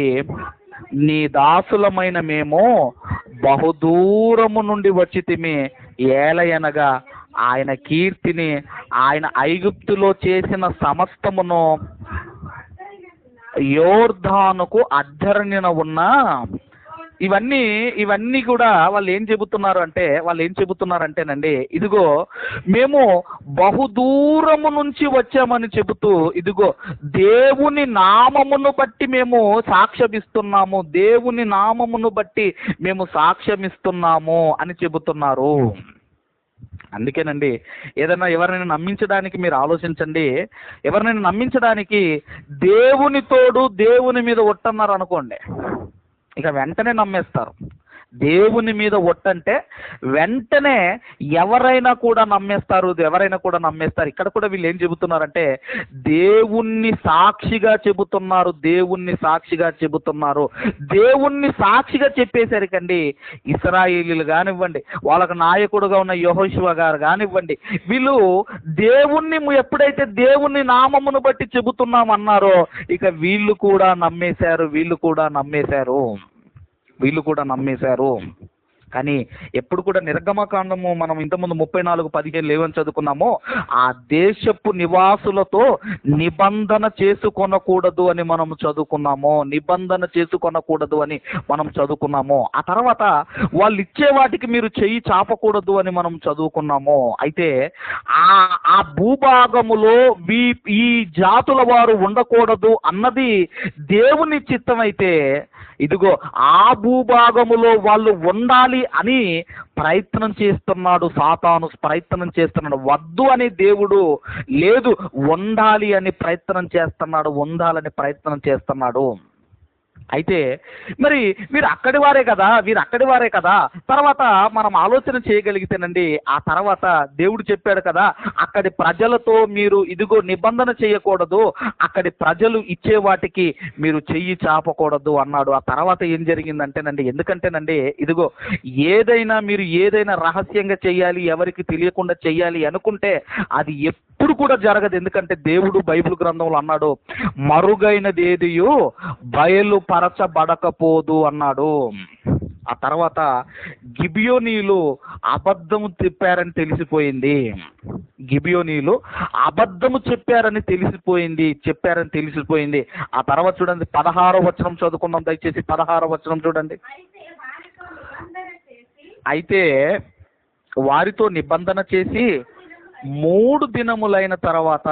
S1: నీ దాసులమైన మేము బహుదూరము నుండి వచ్చితిమి, ఏలయనగా ఆయన కీర్తిని, ఆయన ఐగుప్తులో చేసిన సమస్తమును, యోర్ధానుకు అద్ధరణ్యన ఉన్న ఇవన్నీ కూడా వాళ్ళు ఏం చెబుతున్నారంటేనండి, ఇదిగో మేము బహుదూరము నుంచి వచ్చామని చెబుతూ, ఇదిగో దేవుని నామమును బట్టి మేము సాక్ష్యమిస్తున్నాము అని చెబుతున్నారు. అందుకేనండి, ఎవరినైనా నమ్మించడానికి మీరు ఆలోచించండి. ఎవరినైనా నమ్మించడానికి దేవుని తోడు, దేవుని మీద ఒట్టన్నారు అనుకోండి, ఇక వెంటనే నమ్మేస్తారు. దేవుని మీద ఒట్టంటే వెంటనే ఎవరైనా కూడా నమ్మేస్తారు. ఇక్కడ కూడా వీళ్ళు ఏం చెబుతున్నారంటే, దేవుణ్ణి సాక్షిగా చెబుతున్నారు. దేవుణ్ణి సాక్షిగా చెప్పేసరికండి, ఇశ్రాయేలీలు కానివ్వండి, వాళ్ళకు నాయకుడుగా ఉన్న యెహోషువ గారు కానివ్వండి, వీళ్ళు దేవుణ్ణి ఎప్పుడైతే దేవుని నామమును బట్టి చెబుతున్నామన్నారో, ఇక వీళ్ళు కూడా నమ్మేశారు. కానీ ఎప్పుడు కూడా నిర్గమకాండము మనం ఇంతకుముందు 34:15 లేవని చదువుకున్నామో, ఆ దేశపు నివాసులతో నిబంధన చేసుకొనకూడదు అని మనం చదువుకున్నాము. ఆ తర్వాత వాళ్ళు ఇచ్చే వాటికి మీరు చెయ్యి చాపకూడదు అని మనం చదువుకున్నాము. అయితే ఆ భూభాగములో ఈ జాతుల వారు ఉండకూడదు అన్నది దేవుని చిత్తమైతే, ఇదిగో ఆ భూభాగములో వాళ్ళు ఉండాలి అని సాతాను ప్రయత్నం చేస్తున్నాడు. వద్దు అని దేవుడు లేదు, ఉండాలని ప్రయత్నం చేస్తున్నాడు. అయితే మరి వీరు అక్కడి వారే కదా. తర్వాత మనం ఆలోచన చేయగలిగితేనండి, ఆ తర్వాత దేవుడు చెప్పాడు కదా, అక్కడి ప్రజలతో మీరు ఇదిగో నిబంధన చేయకూడదు, అక్కడి ప్రజలు ఇచ్చే వాటికి మీరు చెయ్యి చాపకూడదు అన్నాడు. ఆ తర్వాత ఏం జరిగిందంటేనండి, ఎందుకంటేనండి, ఇదిగో మీరు ఏదైనా రహస్యంగా చెయ్యాలి, ఎవరికి తెలియకుండా చెయ్యాలి అనుకుంటే అది ఎప్పుడు కూడా జరగదు. ఎందుకంటే దేవుడు బైబిల్ గ్రంథంలో అన్నాడు, మరుగైనది ఏదియు బయలుపరచబడకపోదు అన్నాడు. ఆ తర్వాత గిబియోనీలు అబద్ధము చెప్పారని తెలిసిపోయింది. ఆ తర్వాత చూడండి, 16వ వచనం చదువుకుందాం దయచేసి. 16వ వచనం చూడండి. అయితే వారితో నిబంధన చేసి 3 దినములైన తర్వాత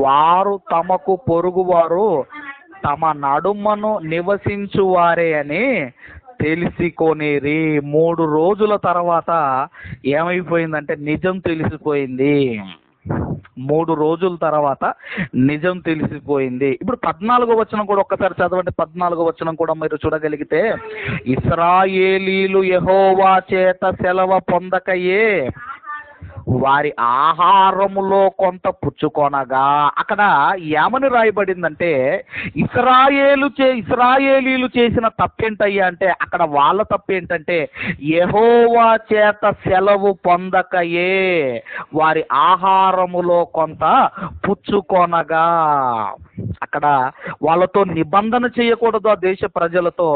S1: వారు తమకు పొరుగువారు తమ నడుమను నివసించువారే అని తెలిసికొనిరి. 3 రోజుల తర్వాత ఏమైపోయిందంటే నిజం తెలిసిపోయింది. 3 రోజుల తర్వాత నిజం తెలిసిపోయింది. ఇప్పుడు 14వ వచనం కూడా ఒక్కసారి చదవండి. 14వ వచనం కూడా మీరు చూడగలిగితే, ఇశ్రాయేలీలు యెహోవా చేత సెలవు పొందకయే వారి ఆహారములో కొంత పుచ్చుకొనగా, అక్కడ ఏమని రాయబడిందంటే, ఇశ్రాయేలీలు చేసిన తప్పేంటయ్యా అంటే, అక్కడ వాళ్ళ తప్పేంటంటే, యెహోవా చేత సెలవు పొందకయే వారి ఆహారములో కొంత పుచ్చుకొనగా. అక్కడ వాళ్ళతో నిబంధన చేయకూడదు, ఆ దేశ ప్రజలతో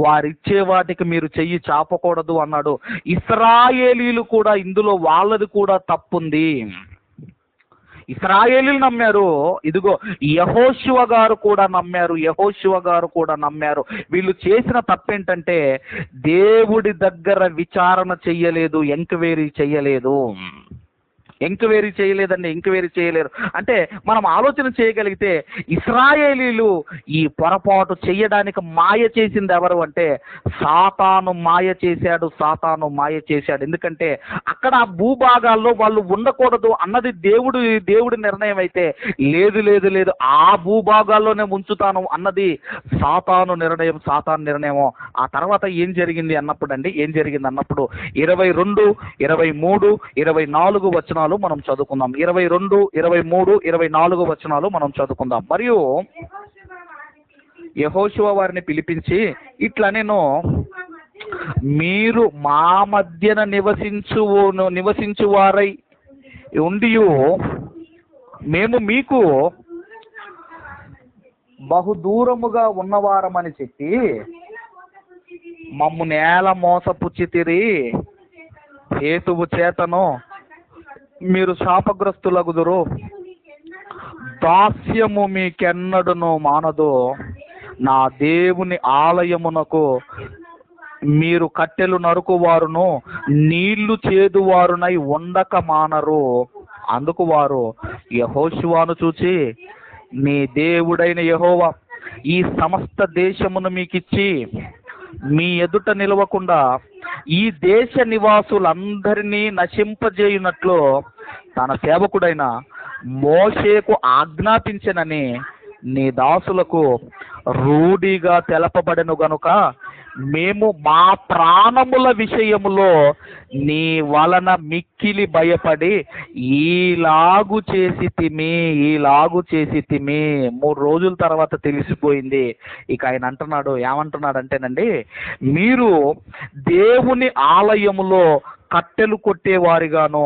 S1: వారిచ్చే వాటికి మీరు చెయ్యి చాపకూడదు అన్నాడు. ఇశ్రాయేలీలు కూడా ఇందులో వాళ్ళది కూడా తప్పుంది. ఇశ్రాయేలీలు నమ్మారు, ఇదిగో యెహోషువ గారు కూడా నమ్మారు. వీళ్ళు చేసిన తప్పేంటంటే దేవుడి దగ్గర విచారణ చెయ్యలేదు, ఎంక్వైరీ చెయ్యలేదు. ఎంక్వైరీ చేయలేదండి, ఎంక్వైరీ చేయలేరు. అంటే మనం ఆలోచన చేయగలిగితే ఇశ్రాయేలీలు ఈ పొరపాటు చేయడానికి మాయ చేసింది ఎవరు అంటే సాతాను మాయ చేశాడు, సాతాను మాయ చేశాడు. ఎందుకంటే అక్కడ ఆ భూభాగాల్లో వాళ్ళు ఉండకూడదు అన్నది దేవుడి నిర్ణయం అయితే, లేదు లేదు లేదు ఆ భూభాగాల్లోనే ఉంచుతాను అన్నది సాతాను నిర్ణయం. ఆ తర్వాత ఏం జరిగింది అన్నప్పుడు 22, 23, 24 వచనాలు మనం చదువుకుందాం. 22, 23, 24 వచనాలు మనం చదువుకుందాం. మరియు యెహోషువ వారిని పిలిపించి ఇట్లా నేను, మీరు మా మధ్యన నివసించు వారై ఉండియు మేము మీకు బహుదూరముగా ఉన్నవారమని చెప్పి మమ్ము నేల మోసపుచ్చితిరి, హేతువు చేతను మీరు శాపగ్రస్తులగుదురు, దాస్యము మీకెన్నడును మానదు, నా దేవుని ఆలయమునకు మీరు కట్టెలు నరుకువారును నీళ్లు చేదువారునై ఉండక మానరు. అందుకు వారు యెహోషువను చూచి, నీ దేవుడైన యెహోవా ఈ సమస్త దేశమును మీకిచ్చి మీ ఎదుట నిలవకుండా ఈ దేశ నివాసులందరినీ నశింపజేయునట్లు తన సేవకుడైన మోషేకు ఆజ్ఞాపించనని నీ దాసులకు రూఢిగా తెలపబడెను గనుక మేము మా ప్రాణముల విషయములో నీ వలన మిక్కిలి భయపడి ఈలాగు చేసి తిమి 3 రోజుల తర్వాత తెలిసిపోయింది. ఇక ఆయన ఏమంటున్నాడంటేనండి, మీరు దేవుని ఆలయములో కట్టెలు కొట్టేవారిగాను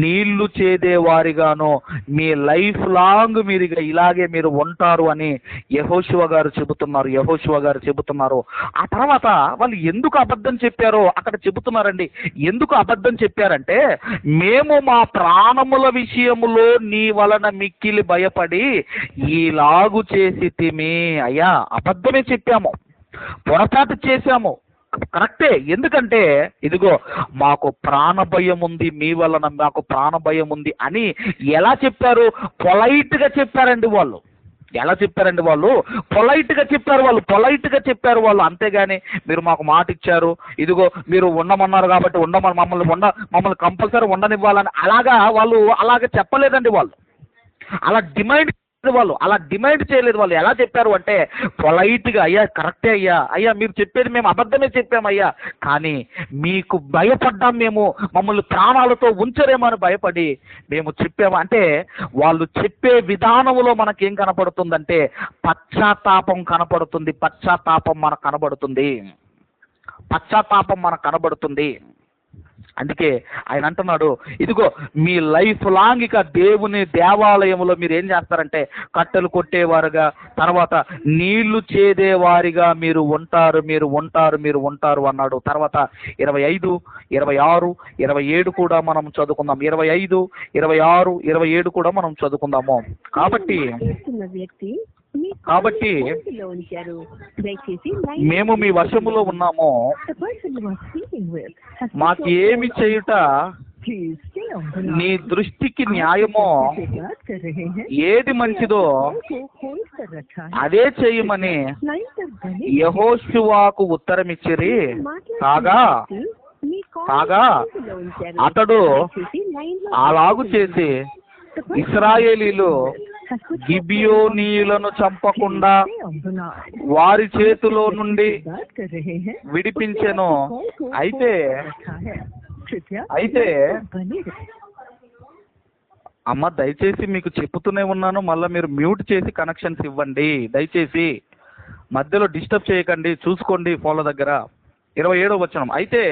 S1: నీళ్లు చేదేవారిగాను మీ లైఫ్ లాంగ్ మీరు ఇలాగే మీరు ఉంటారు అని యెహోషువ గారు చెబుతున్నారు. ఆ తర్వాత వాళ్ళు ఎందుకు అబద్ధం చెప్పారో అక్కడ చెబుతున్నారండి. ఎందుకు అబద్ధం చెప్పారంటే, మేము మా ప్రాణముల విషయములో నీ వలన మిక్కిలి భయపడి ఈలాగు చేసి తిమి. అయ్యా, అబద్ధమే చెప్పాము, పొరపాటు చేశాము, కరెక్టే. ఎందుకంటే ఇదిగో మాకు ప్రాణభయం ఉంది, మీ వలన మాకు ప్రాణభయం ఉంది అని ఎలా చెప్పారు? పొలైట్గా చెప్పారండి వాళ్ళు. ఎలా చెప్పారండి వాళ్ళు? పొలైట్గా చెప్పారు వాళ్ళు. అంతేగాని మీరు మాకు మాట ఇచ్చారు, ఇదిగో మీరు ఉండమన్నారు కాబట్టి మమ్మల్ని కంపల్సరీ ఉండనివ్వాలని అలాగా చెప్పలేదండి వాళ్ళు. అలా డిమాండ్ చేయలేదు వాళ్ళు. ఎలా చెప్పారు అంటే పొలైట్గా, అయ్యా కరెక్టే అయ్యా మీరు చెప్పేది మేము అబద్ధమే చెప్పామయ్యా, కానీ మీకు భయపడ్డాం, మమ్మల్ని ప్రాణాలతో ఉంచరేమో అని భయపడి మేము చెప్పాము. అంటే వాళ్ళు చెప్పే విధానంలో మనకేం కనపడుతుందంటే పశ్చాత్తాపం మనకు కనబడుతుంది. అందుకే ఆయన అంటున్నాడు, ఇదిగో మీ లైఫ్ లాంగ్ ఇక దేవుని దేవాలయంలో మీరు ఏం చేస్తారంటే కట్టెలు కొట్టేవారుగా, తర్వాత నీళ్లు చేదేవారిగా మీరు ఉంటారు అన్నాడు. తర్వాత 25, 26, 27 కూడా మనం చదువుకుందాం. 25, 26, 27 కూడా మనం చదువుకుందాము. కాబట్టి మేము మీ వశములో ఉన్నాము, మాకు ఏమి చేయుట నీ దృష్టికి న్యాయమో, ఏది మంచిదో అదే చేయమని యెహోషువకు ఉత్తరమిచ్చిరి. కాగా అతడు అలాగు చేసి ఇశ్రాయేలీలు గిబియోనీయులను చంపకుండా వారి చేతిలో నుండి విడిపించెను. అయితే అమ్మ, దయచేసి మీకు చెప్తూనే ఉన్నాను, మళ్ళీ మీరు మ్యూట్ చేసి కనెక్షన్స్ ఇవ్వండి. దయచేసి మధ్యలో డిస్టర్బ్ చేయకండి, చూసుకోండి ఫోన్ల దగ్గర. 27వ వచనం, అయితే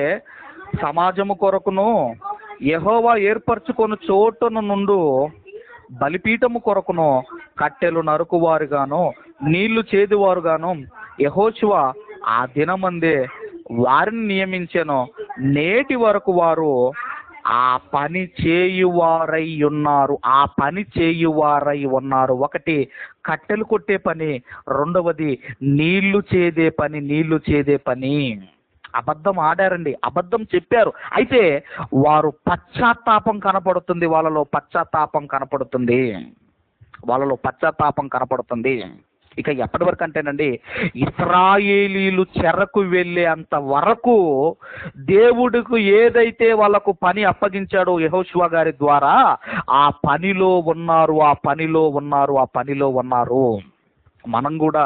S1: సమాజము కొరకును యెహోవా ఏర్పరచుకొని చోటును నుండు బలిపీఠము కొరకును కట్టెలు నరుకువారుగాను నీళ్లు చేదువారుగాను యెహోషువ ఆ దినమందే వారిని నియమించెను. నేటి వరకు వారు ఆ పని చేయువారై ఉన్నారు. ఒకటి కట్టెలు కొట్టే పని, రెండవది నీళ్లు చేదే పని. అబద్ధం ఆడారండి, అబద్ధం చెప్పారు. అయితే వారు పశ్చాత్తాపం కనపడుతుంది, వాళ్ళలో పశ్చాత్తాపం కనపడుతుంది, వాళ్ళలో పశ్చాత్తాపం కనపడుతుంది. ఇక ఎప్పటి వరకు అంటేనండి, ఇశ్రాయేలీలు చెరకు వెళ్ళే అంత వరకు దేవుడికి ఏదైతే వాళ్ళకు పని అప్పగించాడో యెహోషువ గారి ద్వారా, ఆ పనిలో ఉన్నారు, ఆ పనిలో ఉన్నారు, ఆ పనిలో ఉన్నారు. మనం కూడా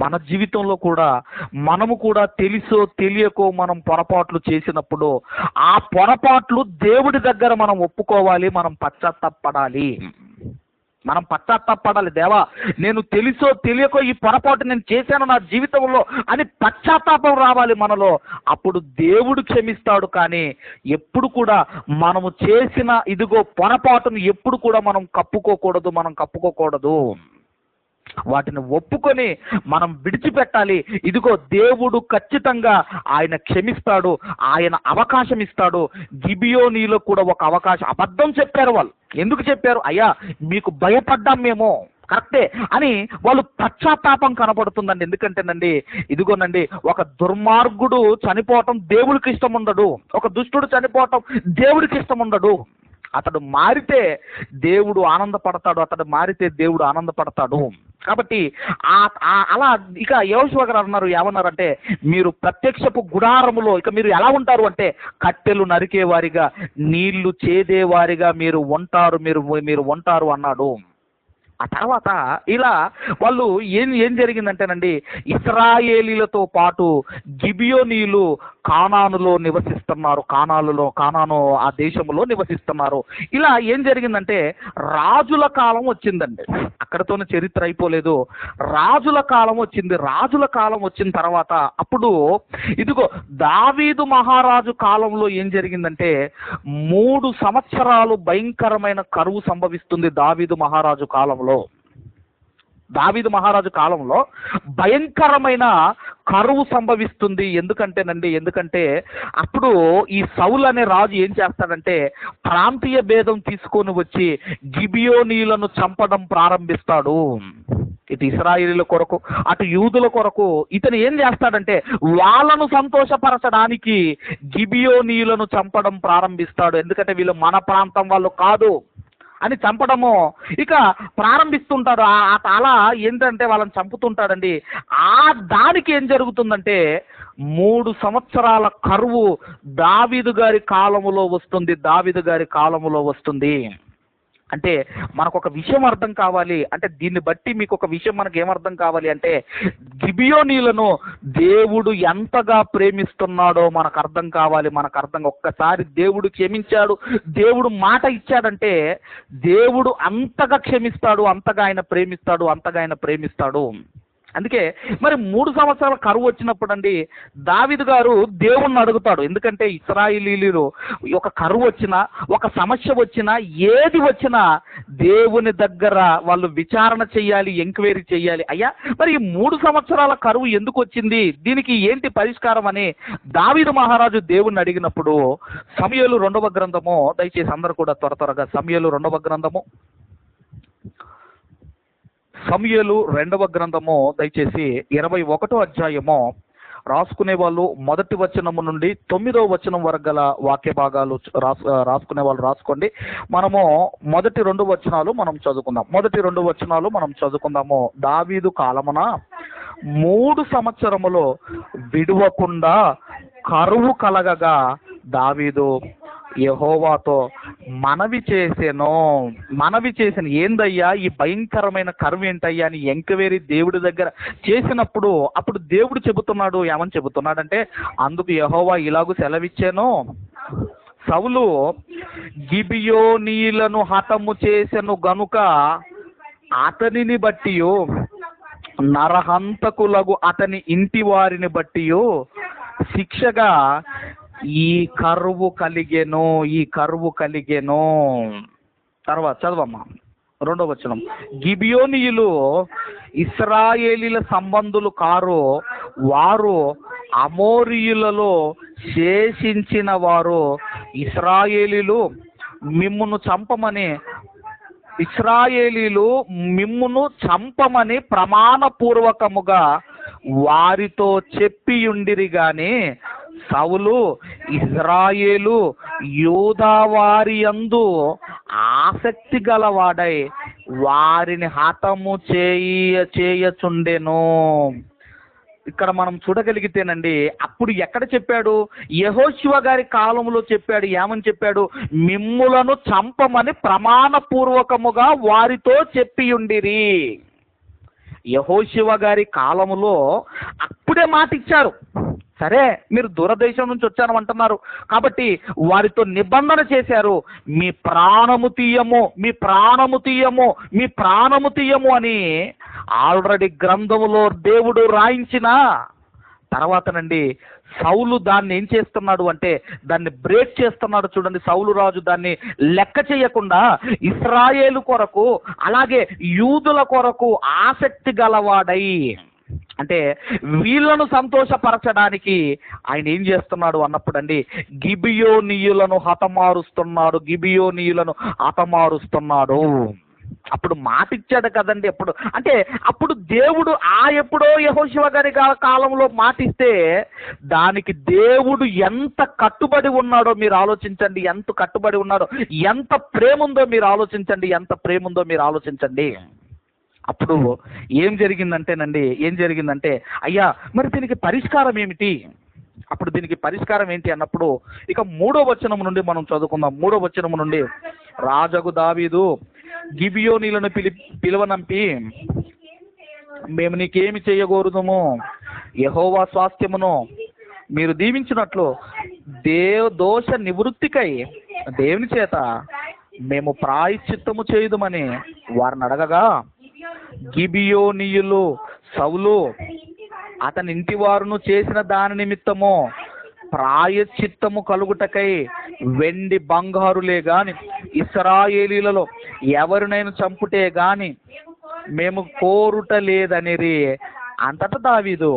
S1: మన జీవితంలో కూడా మనము కూడా తెలుసో తెలియకో మనం పొరపాట్లు చేసినప్పుడు ఆ పొరపాట్లు దేవుడి దగ్గర మనం ఒప్పుకోవాలి, మనం పశ్చాత్తాపడాలి. మనం పశ్చాత్తాపడాలి. దేవా, నేను తెలుసో తెలియకో ఈ పొరపాటు నేను చేశాను నా జీవితంలో అని పశ్చాత్తాపం రావాలి మనలో. అప్పుడు దేవుడు క్షమిస్తాడు. కానీ ఎప్పుడు కూడా మనము చేసిన ఇదిగో పొరపాటును ఎప్పుడు కూడా మనం కప్పుకోకూడదు. వాటిని ఒప్పుకొని మనం విడిచిపెట్టాలి. ఇదిగో దేవుడు ఖచ్చితంగా ఆయన క్షమిస్తాడు, ఆయన అవకాశం ఇస్తాడు. గిబియోనీలో కూడా ఒక అవకాశం. అబద్ధం చెప్పారు వాళ్ళు. ఎందుకు చెప్పారు? అయ్యా, మీకు భయపడ్డాం మేము, కరెక్టే అని వాళ్ళు పశ్చాత్తాపం కనపడుతుందండి. ఎందుకంటేనండి, ఇదిగోనండి, ఒక దుర్మార్గుడు చనిపోవటం దేవుడికి ఇష్టం ఉండడు, ఒక దుష్టుడు చనిపోవటం దేవుడికి ఇష్టం ఉండడు. అతడు మారితే దేవుడు ఆనందపడతాడు, అతడు మారితే దేవుడు ఆనందపడతాడు. కాబట్టి అలా ఇక యెహోషువ గారు అన్నారు, ఏమన్నారంటే, మీరు ప్రత్యక్షపు గుడారములో ఇక మీరు ఎలా ఉంటారు అంటే, కట్టెలు నరికేవారిగా, నీళ్లు చేదేవారిగా మీరు ఉంటారు అన్నాడు. ఆ తర్వాత ఇలా వాళ్ళు ఏం జరిగిందంటేనండి, ఇశ్రాయేలీలతో పాటు గిబియోనీలు కానానులో నివసిస్తున్నారు, కానాను ఆ దేశంలో నివసిస్తున్నారు. ఇలా ఏం జరిగిందంటే, రాజుల కాలం వచ్చిందండి. అక్కడతోనే చరిత్ర అయిపోలేదు, రాజుల కాలం వచ్చింది. రాజుల కాలం వచ్చిన తర్వాత అప్పుడు ఇదిగో దావీదు మహారాజు కాలంలో ఏం జరిగిందంటే, 3 సంవత్సరాలు భయంకరమైన కరువు సంభవిస్తుంది. దావీదు మహారాజు కాలంలో భయంకరమైన కరువు సంభవిస్తుంది. ఎందుకంటే అప్పుడు ఈ సౌలు అనే రాజు ఏం చేస్తాడంటే, ప్రాంతీయ భేదం తీసుకొని వచ్చి గిబియోనీలను చంపడం ప్రారంభిస్తాడు. ఇటు ఇశ్రాయేలీల కొరకు అటు యూదుల కొరకు ఇతను ఏం చేస్తాడంటే, వాళ్ళను సంతోషపరచడానికి గిబియోనీలను చంపడం ప్రారంభిస్తాడు. ఎందుకంటే వీళ్ళు మన ప్రాంతం వాళ్ళు కాదు అని చంపడము ఇక ప్రారంభిస్తుంటాడు. అలా ఏంటంటే వాళ్ళని చంపుతుంటాడండి. దానికి ఏం జరుగుతుందంటే, 3 సంవత్సరాల కరువు దావీదు గారి కాలములో వస్తుంది. అంటే మనకు ఒక విషయం అర్థం కావాలి అంటే, దీన్ని బట్టి మీకు ఒక విషయం మనకు ఏమర్థం కావాలి అంటే, గిబియోనీలను దేవుడు ఎంతగా ప్రేమిస్తున్నాడో మనకు అర్థం కావాలి. ఒక్కసారి దేవుడు క్షమించాడు, దేవుడు మాట ఇచ్చాడంటే దేవుడు అంతగా క్షమిస్తాడు, అంతగా ఆయన ప్రేమిస్తాడు. అందుకే మరి 3 సంవత్సరాల కరువు వచ్చినప్పుడు అండి, దావీదు గారు దేవుణ్ణి అడుగుతాడు. ఎందుకంటే ఇశ్రాయేలీయులు ఒక కరువు వచ్చినా, ఒక సమస్య వచ్చినా, ఏది వచ్చినా దేవుని దగ్గర వాళ్ళు విచారణ చేయాలి, ఎంక్వైరీ చేయాలి. అయ్యా, మరి ఈ 3 సంవత్సరాల కరువు ఎందుకు వచ్చింది, దీనికి ఏంటి పరిష్కారం అని దావీదు మహారాజు దేవుణ్ణి అడిగినప్పుడు, సమూయేలు 2వ గ్రంథము, దయచేసి అందరూ కూడా త్వరగా సమూయేలు 2వ గ్రంథము, సమూయేలు 2వ గ్రంథము దయచేసి 21వ అధ్యాయము రాసుకునే వాళ్ళు 1వ వచనము నుండి 9వ వచనం వరకు గల వాక్య భాగాలు రాసుకునే వాళ్ళు రాసుకోండి. మనము మొదటి 2 వచనాలు మనం చదువుకుందాము. దావీదు కాలమున 3 సంవత్సరములో విడువకుండా కరువు కలగగా దావీదు యెహోవాతో మనవి చేసిన ఏందయ్యా ఈ భయంకరమైన కరువు ఏంటయ్యా అని ఎంక్వైరీ దేవుడి దగ్గర చేసినప్పుడు, అప్పుడు దేవుడు చెబుతున్నాడు. ఏమని చెబుతున్నాడంటే, అందుకు యెహోవా ఇలాగూ సెలవిచ్చాను, సౌలు గిబియోనీలను హతము చేసెను గనుక అతనిని బట్టియు నరహంతకులగు అతని ఇంటి వారిని బట్టియు శిక్షగా ఈ కరువు కలిగెను. తర్వాత చదవమ్మా 2వ వచనం. గిబియోనీయులు ఇశ్రాయేలీల సంబంధులు కారు, వారు అమోరీయులలో శేషించిన వారు. ఇశ్రాయేలీలు మిమ్మును చంపమని ప్రమాణపూర్వకముగా వారితో చెప్పియుండిరి గాని సౌలు ఇజ్రాయేలు యూదా వారి యందు ఆసక్తి గలవాడై వారిని హతము చేయచుండెను. ఇక్కడ మనం చూడగలిగితేనండి, అప్పుడు ఎక్కడ చెప్పాడు? యెహోషువ గారి కాలంలో చెప్పాడు. ఏమని చెప్పాడు? మిమ్ములను చంపమని ప్రమాణపూర్వకముగా వారితో చెప్పియుండిరి. యెహోషువ గారి కాలములో అప్పుడే మాట ఇచ్చారు. సరే, మీరు దూరదేశం నుంచి వచ్చాను అంటున్నారు కాబట్టి వారితో నిబంధన చేశారు. మీ ప్రాణము తీయము, మీ ప్రాణము తీయము, మీ ప్రాణము తీయము అని ఆల్రెడీ గ్రంథములో దేవుడు రాయించిన తర్వాతనండి సౌలు దాన్ని ఏం చేస్తున్నాడు అంటే దాన్ని బ్రేక్ చేస్తున్నాడు. చూడండి, సౌలు రాజు దాన్ని లెక్క చేయకుండా ఇశ్రాయేలు కొరకు అలాగే యూదుల కొరకు ఆసక్తి గలవాడై, అంటే వీళ్ళను సంతోషపరచడానికి ఆయన ఏం చేస్తున్నాడు అన్నప్పుడు అండి గిబియోనీయులను హతమారుస్తున్నాడు. అప్పుడు మాట ఇచ్చాడు కదండి. అప్పుడు దేవుడు ఎప్పుడో యెహోషువ గారి కాలంలో మాటిస్తే దానికి దేవుడు ఎంత కట్టుబడి ఉన్నాడో మీరు ఆలోచించండి. ఎంత కట్టుబడి ఉన్నాడో, ఎంత ప్రేమ ఉందో మీరు ఆలోచించండి. అప్పుడు ఏం జరిగిందంటే అయ్యా మరి దీనికి పరిష్కారం ఏమిటి? అప్పుడు దీనికి పరిష్కారం ఏంటి అన్నప్పుడు ఇక 3వ వచనం నుండి మనం చదువుకుందాం. 3వ వచనం నుండి, రాజగు దావీదు గిబియోనీలను పిలువనంపి, మేము నీకేమి చేయగోరుదుము? యెహోవా స్వాస్థ్యమును మీరు దీవించినట్లు దోష నివృత్తికై దేవుని చేత మేము ప్రాయశ్చిత్తము చేయుదుమని వారిని అడగగా, గిబియోనీయులు సౌలు అతని ఇంటి వారును చేసిన దాని నిమిత్తము ప్రాయశ్చిత్తము కలుగుటకై వెండి బంగారులే గాని ఇశ్రాయేలీలలో ఎవరినైనా చంపుటే గాని మేము కోరుట లేదనిరి. అంతటా దావీదు,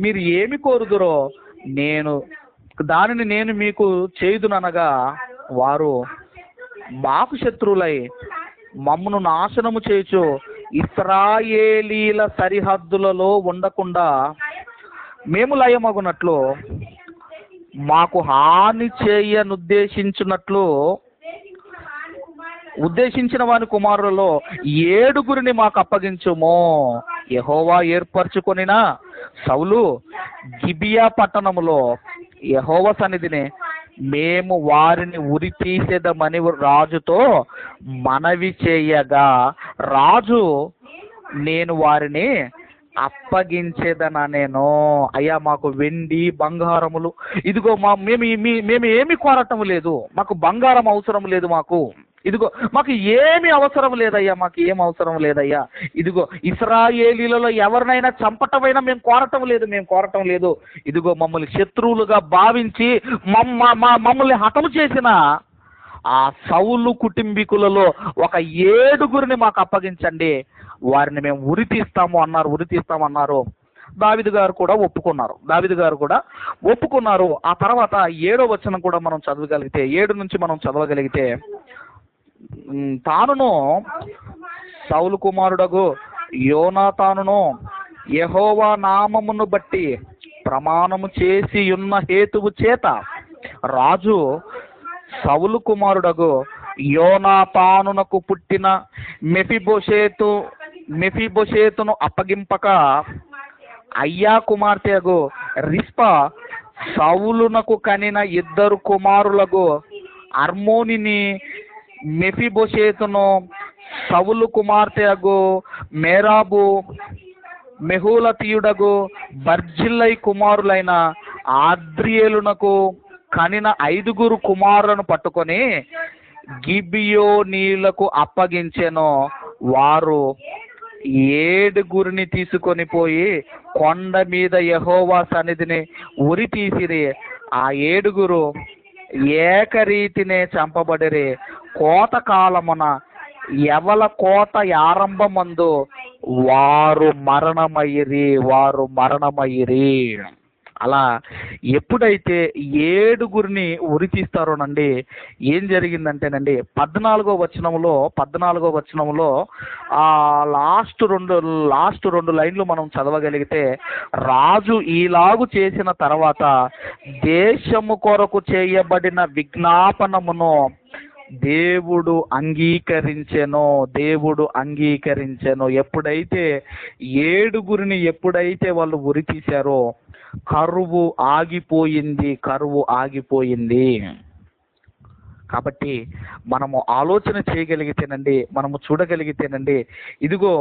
S1: మీరు ఏమి కోరుదురో దానిని నేను మీకు చేయుదుననగా, వారు మాకు శత్రువులై మమ్మను నాశనము చేయుచు ఇశ్రాయేలీల సరిహద్దులలో ఉండకుండా మేము లయమగునట్లు మాకు హాని ఉద్దేశించిన వాని కుమారులలో 7 మాకు అప్పగించుము. యెహోవా ఏర్పరచుకొనిన సౌలు గిబియా పట్టణములో యెహోవా సన్నిధిని మేము వారిని ఉరి తీసేదమని రాజుతో మనవి చేయగా, రాజు నేను వారిని అప్పగించేదననేను. అయ్యా మాకు వెండి బంగారములు ఇదిగో మేము ఏమి కోరటం లేదు, మాకు బంగారం అవసరం లేదు, ఇదిగో మాకు ఏమి అవసరం లేదయ్యా, ఇదిగో ఇశ్రాయేలీలలో ఎవరినైనా చంపటమైనా మేము కోరటం లేదు. ఇదిగో మమ్మల్ని శత్రువులుగా భావించి మమ్మల్ని హతము చేసిన ఆ సౌలు కుటుంబీకులలో ఒక 7 మాకు అప్పగించండి, వారిని మేము ఉరి తీస్తామన్నారు. దావీదు గారు కూడా ఒప్పుకున్నారు. ఆ తర్వాత 7వ వచనం కూడా మనం చదవగలిగితే, 7 నుంచి మనం చదవగలిగితే, తానును సౌలు కుమారుడగు యోనాతానును యెహోవా నామమును బట్టి ప్రమాణము చేసి ఉన్న హేతువు చేత రాజు సౌలు కుమారుడగు యోనాతానునకు పుట్టిన మెఫీబోషేతును అప్పగింపక, అయ్యా కుమార్తెగు రిస్పా సౌలునకు కనిన 2 కుమారులకు అర్మోనిని మెఫీబోషేతును సౌలు కుమార్తెగు మేరాబు మెహూలతీయుడగు బర్జిల్లై కుమారులైన ఆద్రియేలునకు కనిన 5 కుమారులను పట్టుకొని గిబియోనీయులకు అప్పగించెను. వారు 7 తీసుకొని పోయి కొండ మీద యెహోవా సన్నిధిని ఉరి తీసిరి. ఆ 7 ఏకరీతినే చంపబడిరి. కోత కాలమున ఎవల కోత ఆరంభమందు వారు మరణమయ్యిరి. అలా ఎప్పుడైతే 7 ఉరి తీస్తారోనండి, ఏం జరిగిందంటేనండి 14వ వచనంలో లాస్ట్ రెండు లైన్లు మనం చదవగలిగితే, రాజు ఈలాగు చేసిన తర్వాత దేశము కొరకు చేయబడిన విజ్ఞాపనమును దేవుడు అంగీకరించెను. ఎప్పుడైతే 7 వాళ్ళు ఉరి తీశారో కరువు ఆగిపోయింది. కాబట్టి మనము ఆలోచన చేయగలిగితేనండి, మనము చూడగలిగితేనండి, ఇదిగో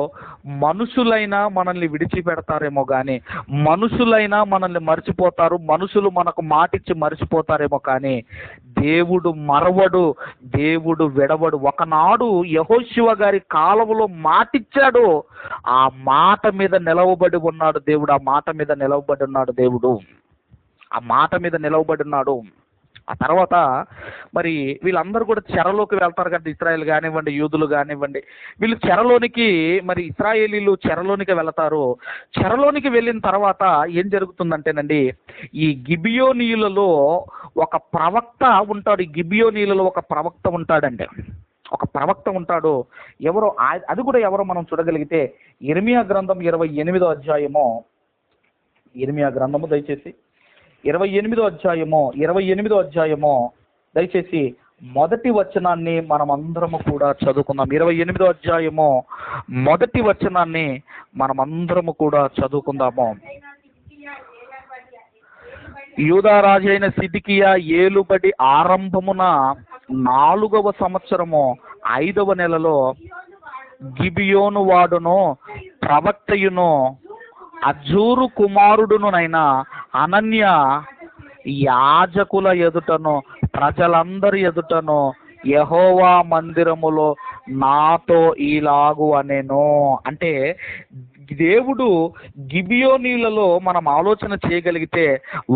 S1: మనుషులైనా మనల్ని విడిచిపెడతారేమో కానీ, మనుషులైనా మనల్ని మర్చిపోతారు, మనుషులు మనకు మాటిచ్చి మర్చిపోతారేమో కానీ దేవుడు మరవడు, దేవుడు విడవడు. ఒకనాడు యెహోషువ గారి కాలంలో మాటిచ్చాడు, ఆ మాట మీద నిలవబడి ఉన్నాడు దేవుడు. ఆ తర్వాత మరి వీళ్ళందరూ కూడా చెరలోకి వెళ్తారు కదా, ఇశ్రాయేల్ కానివ్వండి, యూదులు కానివ్వండి, వీళ్ళు ఇశ్రాయేలీలు చెరలోనికి వెళతారు. చెరలోనికి వెళ్ళిన తర్వాత ఏం జరుగుతుందంటేనండి, ఈ గిబియోనీయులలో ఒక ప్రవక్త ఉంటాడండి. ఒక ప్రవక్త ఉంటాడు. అది కూడా ఎవరో మనం చూడగలిగితే ఇర్మియా గ్రంథం 28వ అధ్యాయము, దయచేసి 28వ అధ్యాయము దయచేసి మొదటి వచనాన్ని మనం అందరము కూడా చదువుకుందాం. 28వ అధ్యాయము మొదటి వచనాన్ని మనం అందరము కూడా చదువుకుందాము. యూదా రాజు అయిన సిద్కియా ఏలుబడి ఆరంభమున 4వ సంవత్సరము 5వ నెలలో గిబియోను వాడును ప్రవక్తయును అజూరు కుమారుడునైన అనన్య యాజకుల ఎదుటను ప్రజలందరి ఎదుటను యెహోవా మందిరములో నాతో ఈలాగు అనెను. అంటే దేవుడు గిబియోనీలలో మనం ఆలోచన చేయగలిగితే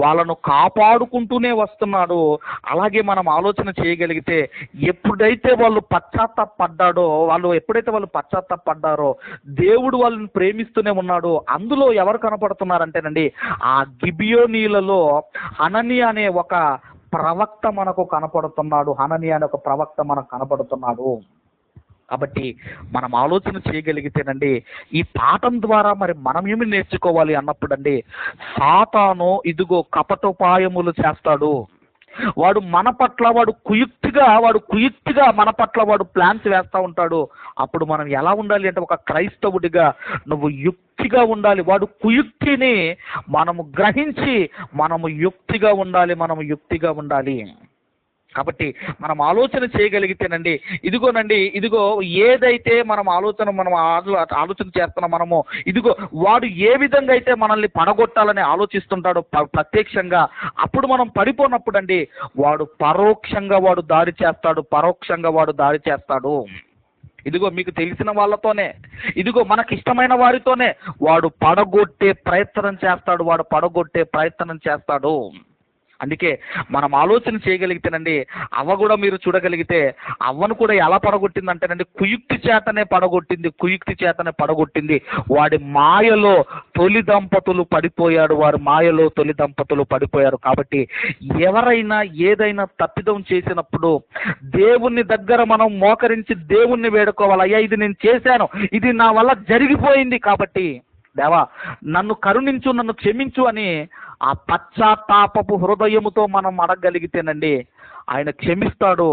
S1: వాళ్ళను కాపాడుకుంటూనే వస్తున్నాడు. అలాగే మనం ఆలోచన చేయగలిగితే ఎప్పుడైతే వాళ్ళు పశ్చాత్తాపడ్డారో దేవుడు వాళ్ళని ప్రేమిస్తూనే ఉన్నాడు. అందులో ఎవరు కనపడుతున్నారంటేనండి, ఆ గిబియోనీలలో హనన్యా అనే ఒక ప్రవక్త మనకు కనపడుతున్నాడు. కాబట్టి మనం ఆలోచన చేయగలిగితేనండి, ఈ పాఠం ద్వారా మరి మనం ఏమి నేర్చుకోవాలి అన్నప్పుడండి, సాతాను ఇదిగో కపటోపాయములు చేస్తాడు. వాడు కుయుక్తిగా మన పట్ల వాడు ప్లాన్స్ వేస్తూ ఉంటాడు. అప్పుడు మనం ఎలా ఉండాలి అంటే, ఒక క్రైస్తవుడిగా నువ్వు యుక్తిగా ఉండాలి. వాడు కుయుక్తిని మనము గ్రహించి మనము యుక్తిగా ఉండాలి. కాబట్టి మనం ఆలోచన చేయగలిగితేనండి, ఇదిగో ఏదైతే మనం ఆలోచన చేస్తున్నాం మనము, ఇదిగో వాడు ఏ విధంగా అయితే మనల్ని పడగొట్టాలని ఆలోచిస్తుంటాడో ప్రత్యక్షంగా, అప్పుడు మనం పడిపోయినప్పుడు అండి వాడు పరోక్షంగా దాడి చేస్తాడు. ఇదిగో మీకు తెలిసిన వాళ్ళతోనే, ఇదిగో మనకి ఇష్టమైన వారితోనే వాడు పడగొట్టే ప్రయత్నం చేస్తాడు. అందుకే మనం ఆలోచన చేయగలిగితేనండి, అవ్వ కూడా మీరు చూడగలిగితే అవ్వను కూడా ఎలా పడగొట్టిందంటేనండి, కుయుక్తి చేతనే పడగొట్టింది. వాడి మాయలో తొలి దంపతులు పడిపోయారు. కాబట్టి ఎవరైనా ఏదైనా తప్పిదం చేసినప్పుడు దేవుని దగ్గర మనం మోకరించి దేవుణ్ణి వేడుకోవాలి. అయ్యా, ఇది నేను చేశాను, ఇది నా వల్ల జరిగిపోయింది, కాబట్టి దేవా నన్ను కరుణించు, నన్ను క్షమించు అని ఆ పశ్చాత్తాపపు హృదయముతో మనం అడగగలిగితేనండి ఆయన క్షమిస్తాడు.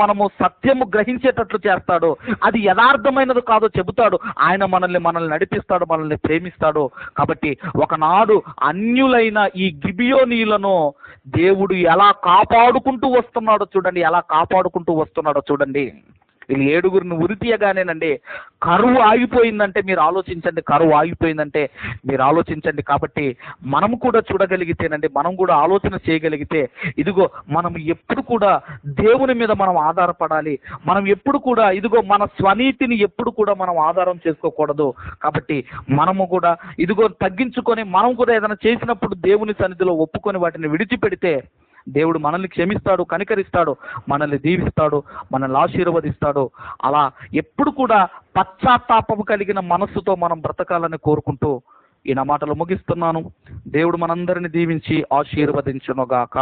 S1: మనము సత్యము గ్రహించేటట్లు చేస్తాడు. అది యథార్థమైనది కాదో చెబుతాడు. ఆయన మనల్ని నడిపిస్తాడు, మనల్ని ప్రేమిస్తాడు. కాబట్టి ఒకనాడు అన్యులైన ఈ గిబియోనీలను దేవుడు ఎలా కాపాడుకుంటూ వస్తున్నాడో చూడండి. వీళ్ళు 7 ఉరి తీయగానేనండి కరువు ఆగిపోయిందంటే మీరు ఆలోచించండి. కాబట్టి మనం కూడా చూడగలిగితేనండి, మనం కూడా ఆలోచన చేయగలిగితే, ఇదిగో మనం ఎప్పుడు కూడా దేవుని మీద మనం ఆధారపడాలి. మనం ఎప్పుడు కూడా ఇదిగో మన స్వనీతిని ఎప్పుడు కూడా మనం ఆధారం చేసుకోకూడదు. కాబట్టి మనము కూడా ఇదిగో తగ్గించుకొని, మనం కూడా ఏదైనా చేసినప్పుడు దేవుని సన్నిధిలో ఒప్పుకొని వాటిని విడిచిపెడితే దేవుడు మనల్ని క్షమిస్తాడు, కనికరిస్తాడు, మనల్ని దీవిస్తాడు, మనల్ని ఆశీర్వదిస్తాడు. అలా ఎప్పుడు కూడా పశ్చాత్తాపము కలిగిన మనస్సుతో మనం బ్రతకాలని కోరుకుంటూ ఈ నా మాటలు ముగిస్తున్నాను. దేవుడు మనందరిని దీవించి ఆశీర్వదించునుగాక.